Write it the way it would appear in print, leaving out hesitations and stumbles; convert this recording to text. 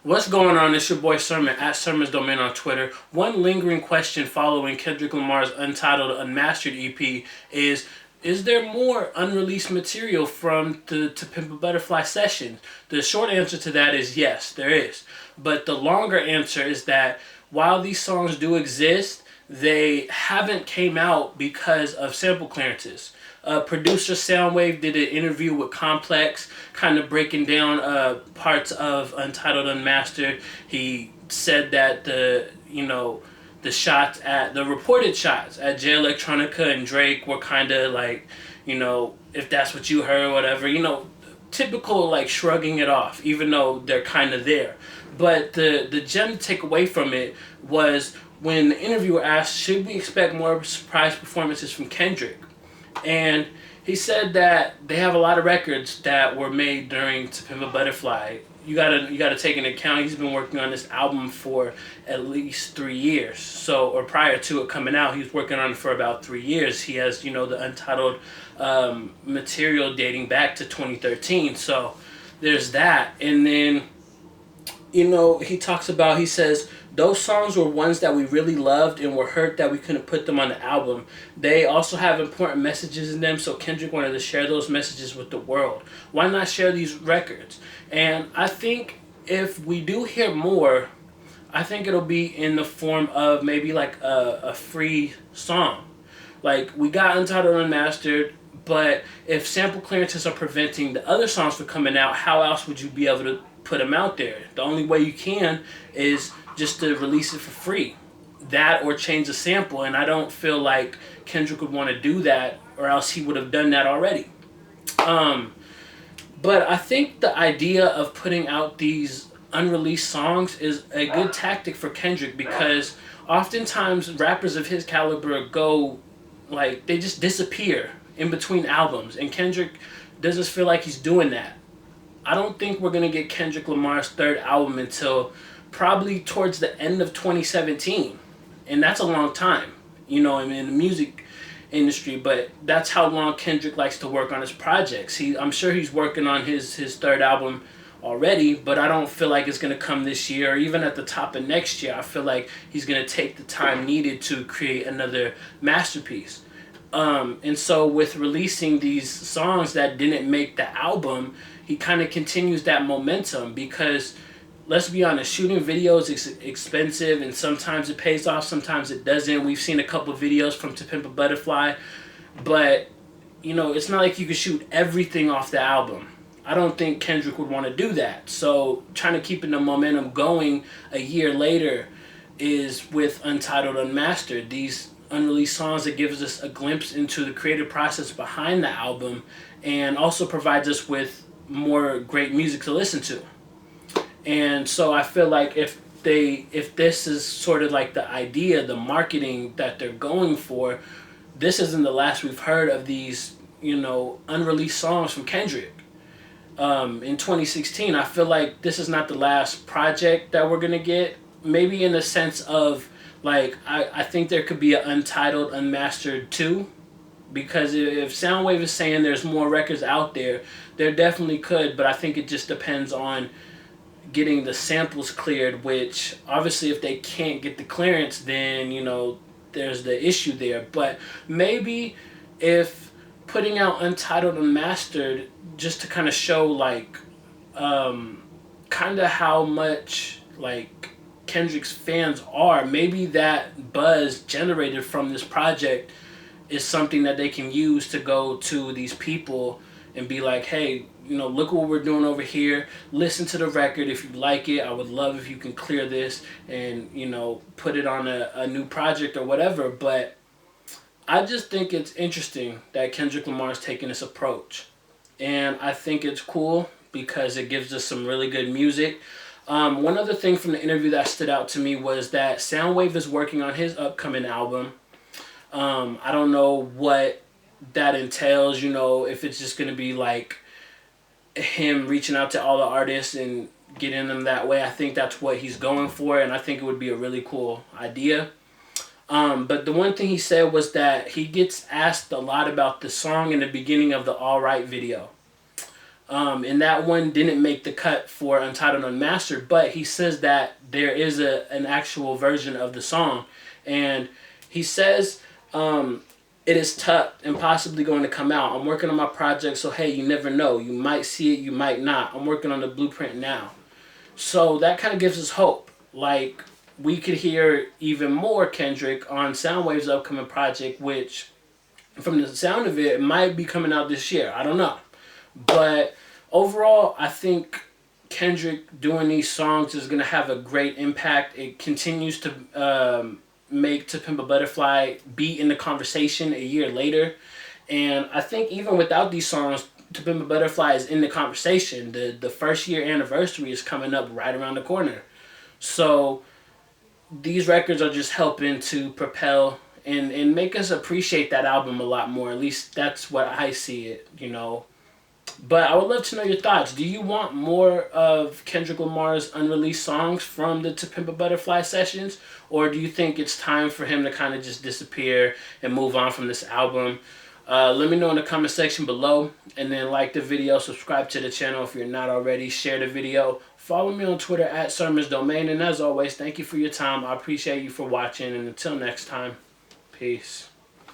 What's going on? It's your boy Sermon at Sermon's Domain on Twitter. One lingering question following Kendrick Lamar's Untitled Unmastered EP is there more unreleased material from the To Pimp a Butterfly sessions? The short answer to that is yes, there is. But the longer answer is that while these songs do exist, they haven't came out because of sample clearances. Producer Sounwave did an interview with Complex, kind of breaking down parts of Untitled Unmastered. He said that the reported shots at Jay Electronica and Drake were kind of like, if that's what you heard, whatever, typical like shrugging it off, even though they're kind of there. But the gem to take away from it was when the interviewer asked, should we expect more surprise performances from Kendrick? And he said that they have a lot of records that were made during To Pimp a Butterfly. You gotta take into account he's been working on this album for at least 3 years. So, or prior to it coming out, he was working on it for about 3 years. He has the untitled material dating back to 2013. So there's that, and then he says, those songs were ones that we really loved and were hurt that we couldn't put them on the album. They also have important messages in them, so Kendrick wanted to share those messages with the world. Why not share these records? And I think if we do hear more, I think it'll be in the form of maybe like a free song. Like, we got Untitled Unmastered, but if sample clearances are preventing the other songs from coming out, how else would you be able to put them out there? The only way you can is just to release it for free. That or change the sample, and I don't feel like Kendrick would want to do that, or else he would have done that already. But I think the idea of putting out these unreleased songs is a good tactic for Kendrick, because oftentimes rappers of his caliber go, like, they just disappear in between albums, and Kendrick doesn't feel like he's doing that. I don't think we're going to get Kendrick Lamar's third album until probably towards the end of 2017. And that's a long time, in the music industry, but that's how long Kendrick likes to work on his projects. I'm sure he's working on his third album already, but I don't feel like it's going to come this year or even at the top of next year. I feel like he's going to take the time needed to create another masterpiece. And so with releasing these songs that didn't make the album, he kind of continues that momentum, because let's be honest, shooting videos is expensive, and sometimes it pays off, sometimes it doesn't. We've seen a couple videos from To Pimp a Butterfly, but it's not like you can shoot everything off the album. I don't think Kendrick would want to do that. So trying to keep the momentum going a year later is with Untitled Unmastered, these unreleased songs that gives us a glimpse into the creative process behind the album, and also provides us with more great music to listen to. And so I feel like if this is sort of like the idea, the marketing that they're going for, this isn't the last we've heard of these, unreleased songs from Kendrick. In 2016, I feel like this is not the last project that we're gonna get. Maybe in the sense of, like, I think there could be an Untitled Unmastered 2. Because if Sounwave is saying there's more records out there definitely could, but I think it just depends on getting the samples cleared, which obviously if they can't get the clearance, then there's the issue there. But maybe if putting out Untitled Unmastered just to kind of show like kind of how much like Kendrick's fans are, maybe that buzz generated from this project is something that they can use to go to these people and be like, hey, look what we're doing over here. Listen to the record. If you like it, I would love if you can clear this and, put it on a new project or whatever. But I just think it's interesting that Kendrick Lamar's taking this approach. And I think it's cool because it gives us some really good music. One other thing from the interview that stood out to me was that Sounwave is working on his upcoming album. I don't know what that entails, if it's just going to be like him reaching out to all the artists and getting them that way. I think that's what he's going for, and I think it would be a really cool idea. But the one thing he said was that he gets asked a lot about the song in the beginning of the All Right video. And that one didn't make the cut for Untitled Unmastered, but he says that there is an actual version of the song. And he says it is tough and possibly going to come out. I'm working on my project, so hey, you never know. You might see it, you might not. I'm working on the blueprint now. So that kind of gives us hope. Like, we could hear even more Kendrick on Soundwave's upcoming project, which, from the sound of it, might be coming out this year. I don't know. But overall, I think Kendrick doing these songs is going to have a great impact. It continues to make To Pimp a Butterfly be in the conversation a year later. And I think even without these songs, To Pimp a Butterfly is in the conversation. The first year anniversary is coming up right around the corner. So these records are just helping to propel and make us appreciate that album a lot more. At least that's what I see it, you know. But I would love to know your thoughts. Do you want more of Kendrick Lamar's unreleased songs from the To Pimp a Butterfly sessions? Or do you think it's time for him to kind of just disappear and move on from this album? Let me know in the comment section below. And then like the video, subscribe to the channel if you're not already, share the video. Follow me on Twitter at SermonsDomain. And as always, thank you for your time. I appreciate you for watching. And until next time, peace.